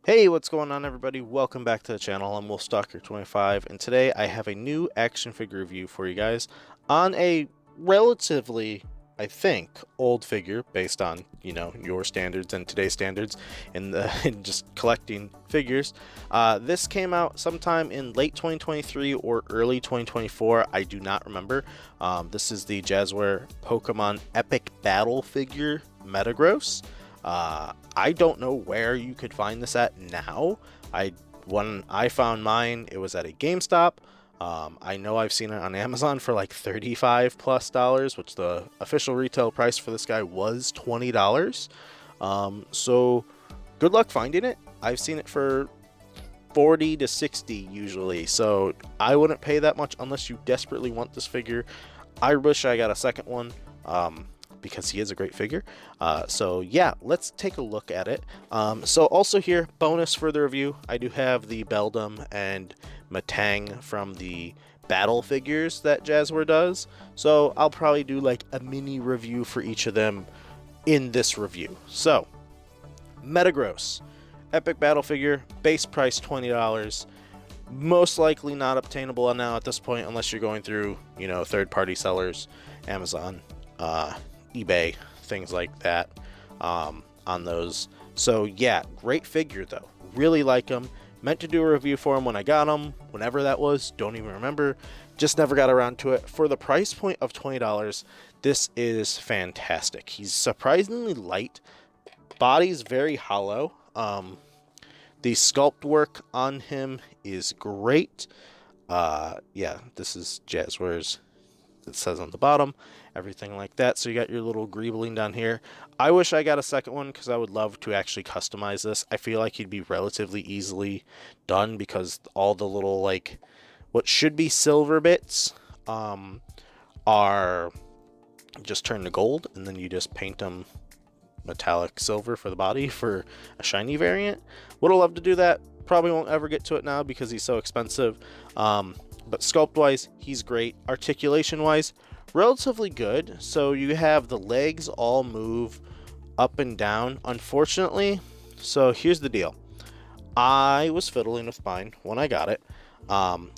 Hey, what's going on, everybody? Welcome back to the channel. I'm WolfStalker25, and today I have a new action figure review for you guys on a relatively, I think, old figure based on, your standards and today's standards in just collecting figures. This came out sometime in late 2023 or early 2024. I do not remember. This is the Jazwares Pokemon Epic Battle figure Metagross. I don't know where you could find this at now. When I found mine, it was at a GameStop. I know I've seen it on Amazon for like $35+, which the official retail price for this guy was $20. So good luck finding it. I've seen it for 40 to 60 usually, so I wouldn't pay that much unless you desperately want this figure. I wish I got a second one. Because he is a great figure. So yeah, let's take a look at it. So also here, bonus for the review, I do have the Beldum and Metang from the battle figures that Jazwares does. So I'll probably do like a mini review for each of them in this review. So Metagross, epic battle figure, base price $20. Most likely not obtainable now at this point unless you're going through, third-party sellers, Amazon, eBay, things like that, on those. So yeah, great figure though. Really like him. Meant to do a review for him when I got him, whenever that was. Don't even remember. Just never got around to it. For the price point of $20, this is fantastic. He's surprisingly light. Body's very hollow. The sculpt work on him is great. Yeah, this is Jazwares. It says on the bottom, everything like that. So you got your little greebling down here. I wish I got a second one because I would love to actually customize this. I feel like he'd be relatively easily done because all the little, like, what should be silver bits are just turned to gold, and then you just paint them metallic silver for the body for a shiny variant. Would have loved to do that. Probably won't ever get to it now because he's so expensive. But sculpt-wise, he's great. Articulation-wise, relatively good. So you have the legs all move up and down, unfortunately. So here's the deal. I was fiddling with mine when I got it.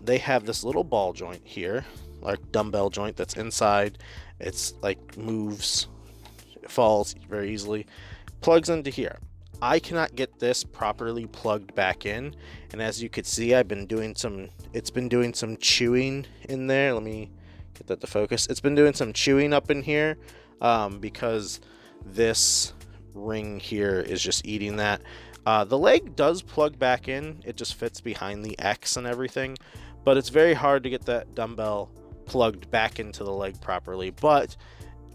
They have this little ball joint here, like dumbbell joint that's inside. It's like moves, it falls very easily, plugs into here. I cannot get this properly plugged back in, and as you could see, it's been doing some chewing in there. Let me get that to focus. It's been doing some chewing up in here because this ring here is just eating that. The leg does plug back in. It just fits behind the X and everything, but it's very hard to get that dumbbell plugged back into the leg properly. But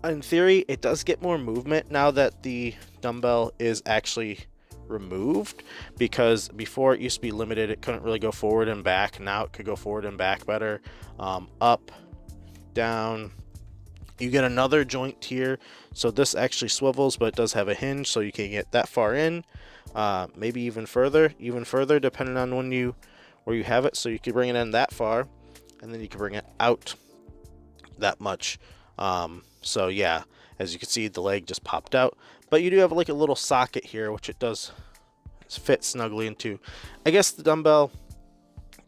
in theory, it does get more movement now that the dumbbell is actually removed, because before it used to be limited. It couldn't really go forward and back. Now it could go forward and back better. Up, down. You get another joint here, so this actually swivels, but it does have a hinge, so you can get that far in, maybe even further depending on where you have it. So you could bring it in that far, and then you can bring it out that much. So yeah, as you can see, the leg just popped out, but you do have like a little socket here, which it does fit snugly into. I guess the dumbbell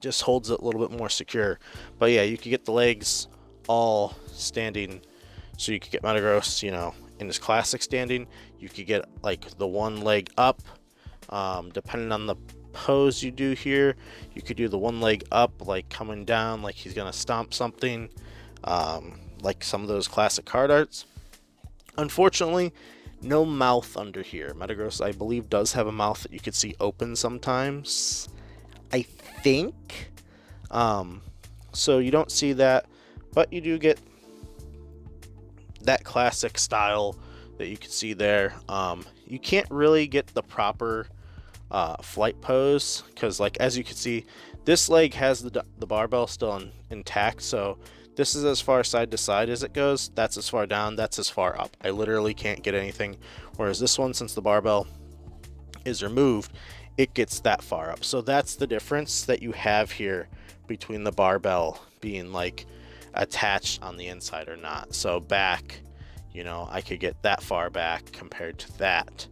just holds it a little bit more secure, but yeah, you could get the legs all standing. So you could get Metagross, in his classic standing. You could get like the one leg up, depending on the pose you do here. You could do the one leg up, like coming down, like he's gonna stomp something. Like some of those classic card arts. Unfortunately, no mouth under here. Metagross, I believe, does have a mouth that you could see open sometimes, I think. So you don't see that, but you do get that classic style that you can see there. You can't really get the proper flight pose because, like, as you can see, this leg has the barbell still intact, so this is as far side to side as it goes. That's as far down. That's as far up. I literally can't get anything. Whereas this one, since the barbell is removed, it gets that far up. So that's the difference that you have here between the barbell being like attached on the inside or not. So back, I could get that far back compared to that.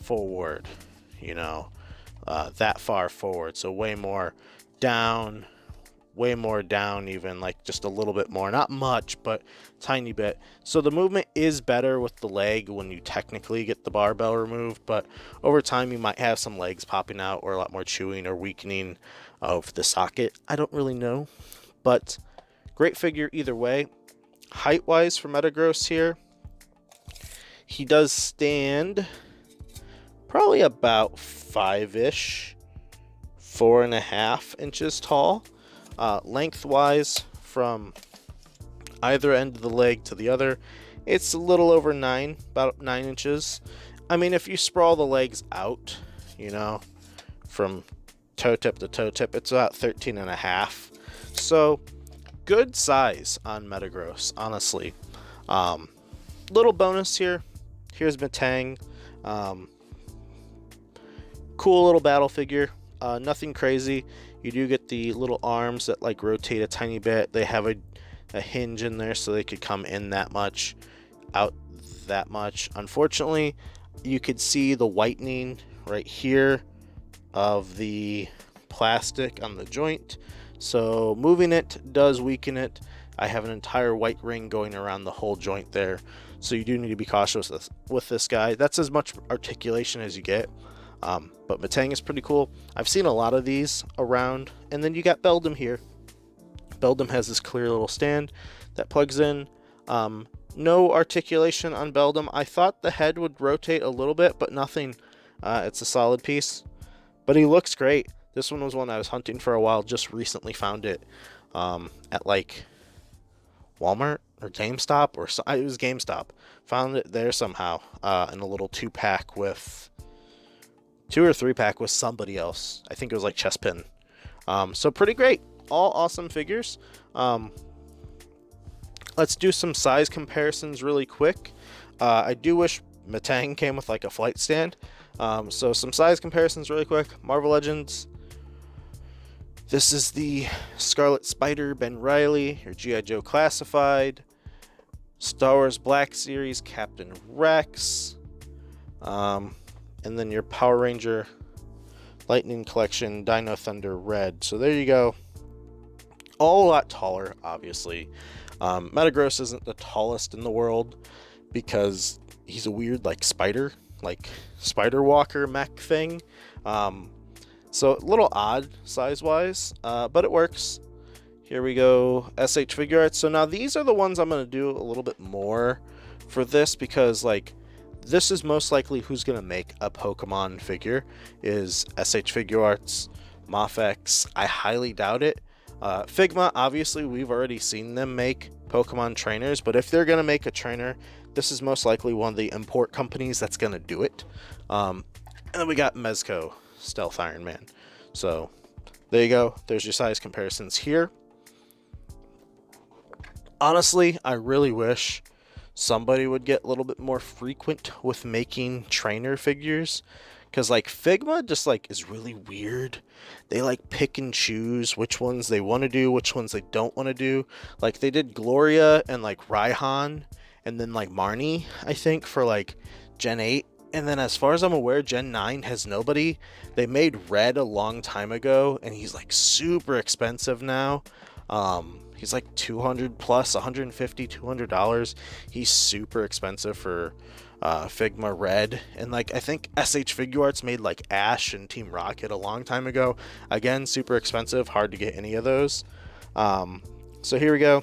Forward, that far forward, so way more down, even, like just a little bit more, not much, but tiny bit. So the movement is better with the leg when you technically get the barbell removed, but over time you might have some legs popping out, or a lot more chewing or weakening of the socket. I don't really know, but great figure either way. Height wise for Metagross here, he does stand probably about 5-ish, 4.5 inches tall. Lengthwise, from either end of the leg to the other, it's a little over 9, about 9 inches. I mean, if you sprawl the legs out, you know, from toe tip to toe tip, it's about 13.5. So good size on Metagross, honestly. Little bonus here. Here's Metang. Cool little battle figure. Nothing crazy. You do get the little arms that like rotate a tiny bit. They have a hinge in there so they could come in that much, out that much. Unfortunately, you could see the whitening right here of the plastic on the joint. So moving it does weaken it. I have an entire white ring going around the whole joint there. So you do need to be cautious with this guy. That's as much articulation as you get. But Metang is pretty cool. I've seen a lot of these around. And then you got Beldum here. Beldum has this clear little stand that plugs in. No articulation on Beldum. I thought the head would rotate a little bit, but nothing. It's a solid piece. But he looks great. This one was one I was hunting for a while. Just recently found it at like Walmart or GameStop, or it was GameStop. Found it there somehow in a little 2-pack with 2 or 3-pack with somebody else. I think it was like Chespin. So pretty great. All awesome figures. Let's do some size comparisons really quick. I do wish Metang came with like a flight stand. So some size comparisons really quick. Marvel Legends. This is the Scarlet Spider Ben Reilly, your G.I. Joe Classified. Star Wars Black Series Captain Rex. And then your Power Ranger Lightning Collection Dino Thunder Red. So there you go. All a lot taller, obviously. Metagross isn't the tallest in the world because he's a weird like spider walker mech thing. So a little odd size-wise, but it works. Here we go, SH Figure Arts. So now these are the ones I'm going to do a little bit more for this, because like this is most likely who's going to make a Pokemon figure is SH Figure Arts, Mafex. I highly doubt it. Figma, obviously we've already seen them make Pokemon trainers, but if they're going to make a trainer, this is most likely one of the import companies that's going to do it. And then we got Mezco Stealth Iron Man. So there you go. There's your size comparisons here. Honestly, I really wish somebody would get a little bit more frequent with making trainer figures, because like Figma just like is really weird. They like pick and choose which ones they want to do, which ones they don't want to do. Like they did Gloria and like Raihan, and then like Marnie, I think, for like Gen 8. And then as far as I'm aware, Gen 9 has nobody. They made Red a long time ago, and he's like super expensive now. He's like $200 plus, $150, $200. He's super expensive for Figma Red. And like I think SH Figure Arts made like Ash and Team Rocket a long time ago. Again, super expensive, hard to get any of those. So here we go.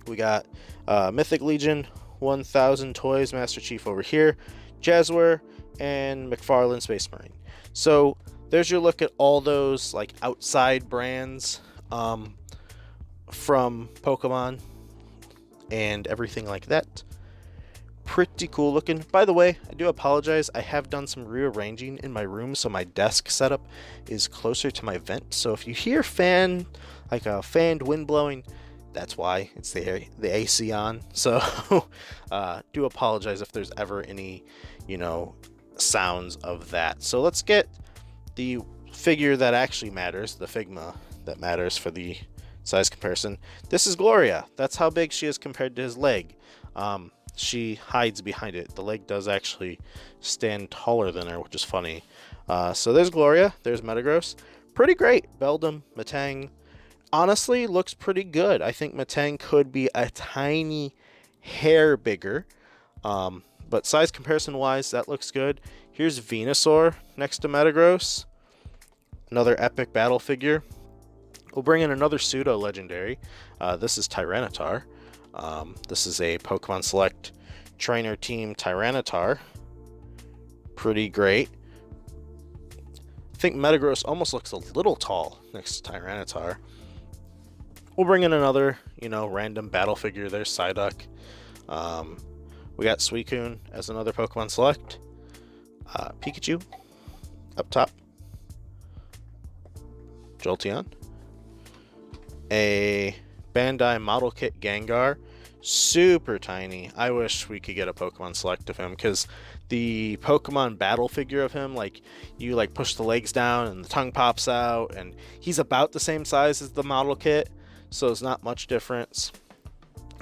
We got Mythic Legion, 1000 Toys, Master Chief over here, Jazwares, and McFarlane Space Marine. So there's your look at all those like outside brands from Pokemon and everything like that. Pretty cool looking. By the way, I do apologize. I have done some rearranging in my room, so my desk setup is closer to my vent. So if you hear fanned wind blowing, that's why. It's the AC on. So do apologize if there's ever any, sounds of that. So let's get the figure that actually matters, the Figma that matters for the size comparison. This is Gloria. That's how big she is compared to his leg. She hides behind it. The leg does actually stand taller than her, which is funny. So there's Gloria, there's Metagross. Pretty great. Beldum, Metang. Honestly, looks pretty good. I think Metang could be a tiny hair bigger. But size comparison wise, that looks good. Here's Venusaur next to Metagross. Another epic battle figure. We'll bring in another pseudo legendary. This is Tyranitar. This is a Pokemon Select Trainer Team Tyranitar. Pretty great. I think Metagross almost looks a little tall next to Tyranitar. We'll bring in another, random battle figure. There's Psyduck. We got Suicune as another Pokemon Select. Pikachu up top. Jolteon. A Bandai Model Kit Gengar. Super tiny. I wish we could get a Pokemon Select of him, because the Pokemon battle figure of him, you push the legs down and the tongue pops out, and he's about the same size as the model kit, so it's not much difference.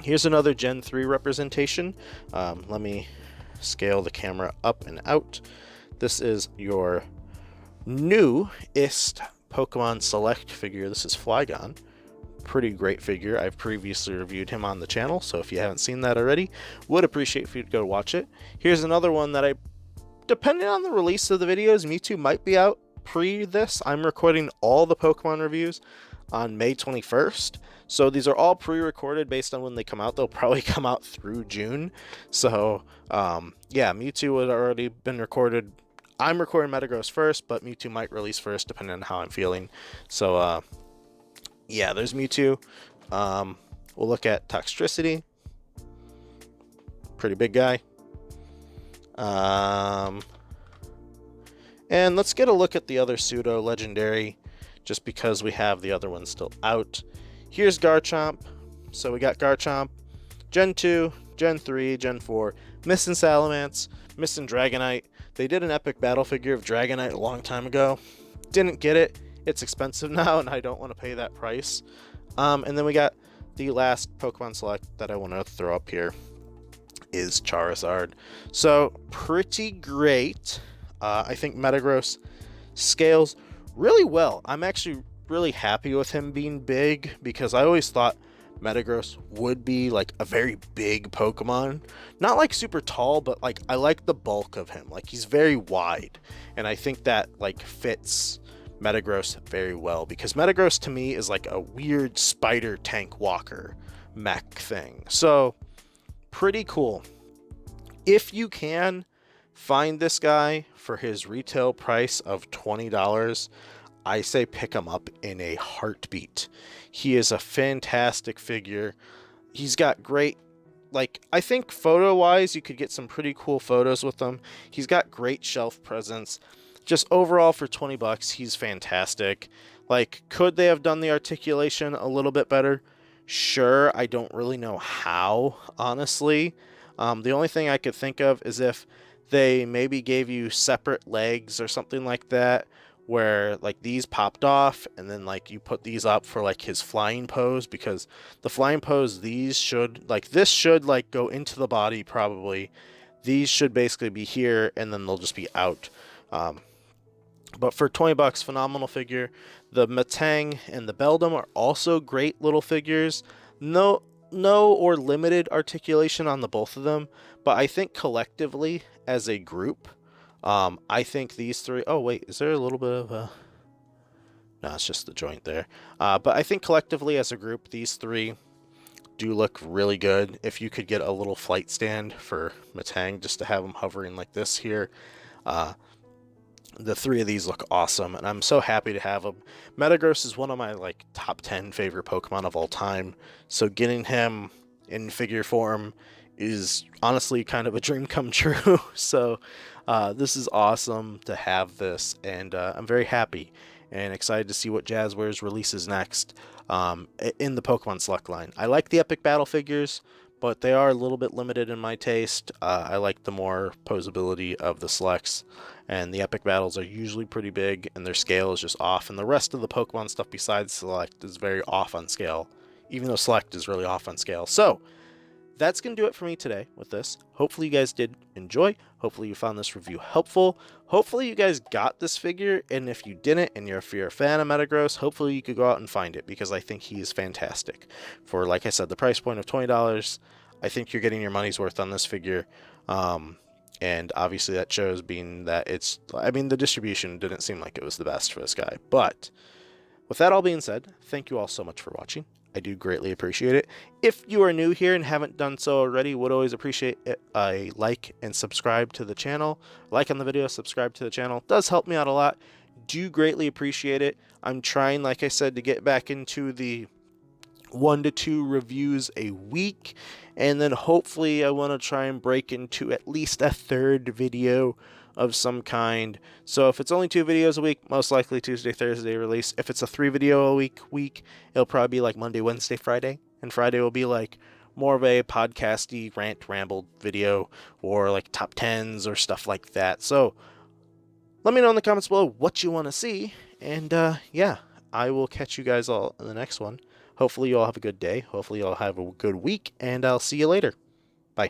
Here's another Gen 3 representation. Let me scale the camera up and out. This is your newest Pokemon Select figure. This is Flygon. Pretty great figure. I've previously reviewed him on the channel, so if you haven't seen that already, would appreciate if you'd go watch it. Here's another one that depending on the release of the videos, Mewtwo might be out pre this. I'm recording all the Pokemon reviews on May 21st, so these are all pre-recorded based on when they come out. They'll probably come out through June, so yeah, Mewtwo had already been recorded. I'm recording Metagross first, but Mewtwo might release first depending on how I'm feeling. So yeah, there's Mewtwo. We'll look at Toxtricity. Pretty big guy. And let's get a look at the other pseudo legendary, just because we have the other one still out. Here's Garchomp. So we got Garchomp, Gen 2, Gen 3, Gen 4, missing Salamence, missing Dragonite. They did an epic battle figure of Dragonite a long time ago. Didn't get it. It's expensive now, and I don't want to pay that price. And then we got the last Pokemon Select that I want to throw up here is Charizard. So pretty great. I think Metagross scales really well. I'm actually really happy with him being big, because I always thought Metagross would be a very big Pokemon. Not super tall, but I like the bulk of him. He's very wide, and I think that fits Metagross very well, because Metagross to me is a weird spider tank walker mech thing. So pretty cool. If you can find this guy for his retail price of $20, I say pick him up in a heartbeat. He is a fantastic figure. He's got great, I think photo wise you could get some pretty cool photos with him. He's got great shelf presence. Just overall, for $20, he's fantastic. Could they have done the articulation a little bit better? Sure, I don't really know how, honestly. The only thing I could think of is if they maybe gave you separate legs or something like that, where these popped off, and then you put these up for his flying pose, because the flying pose, these should this should go into the body probably. These should basically be here, and then they'll just be out. But for $20, phenomenal figure. The Metang and the Beldum are also great little figures. No or limited articulation on the both of them, but I think collectively as a group, I think these three... Oh, wait, is there a little bit of a... No, it's just the joint there. But I think collectively as a group, these three do look really good. If you could get a little flight stand for Metang, just to have him hovering like this here, the three of these look awesome, and I'm so happy to have them. Metagross is one of my top 10 favorite Pokemon of all time, so getting him in figure form is honestly kind of a dream come true. So this is awesome to have this, and I'm very happy and excited to see what Jazwares releases next in the Pokemon Select line. I like the epic battle figures, but they are a little bit limited in my taste. I like the more posability of the Selects, and the epic battles are usually pretty big, and their scale is just off, and the rest of the Pokemon stuff besides Select is very off on scale, even though Select is really off on scale. So that's going to do it for me today with this. Hopefully you guys did enjoy. Hopefully you found this review helpful. Hopefully you guys got this figure, and if you didn't, and if you're a fan of Metagross, hopefully you could go out and find it, because I think he is fantastic. For, like I said, the price point of $20, I think you're getting your money's worth on this figure. And obviously that shows, being that it's, I mean, the distribution didn't seem like it was the best for this guy. But with that all being said, thank you all so much for watching. I do greatly appreciate it. If you are new here and haven't done so already, would always appreciate a like and subscribe to the channel. Like on the video, subscribe to the channel. It does help me out a lot. Do greatly appreciate it. I'm trying, like I said, to get back into the 1 to 2 reviews a week, and then hopefully I want to try and break into at least a 3rd video of some kind. So if it's only 2 videos a week, most likely Tuesday, Thursday release. If it's a 3 video a week, it'll probably be like Monday, Wednesday, Friday, and Friday will be like more of a podcasty rant ramble video, or like top 10s or stuff like that. So let me know in the comments below what you want to see, and yeah, I will catch you guys all in the next one. Hopefully you all have a good day. Hopefully you all have a good week, and I'll see you later. Bye.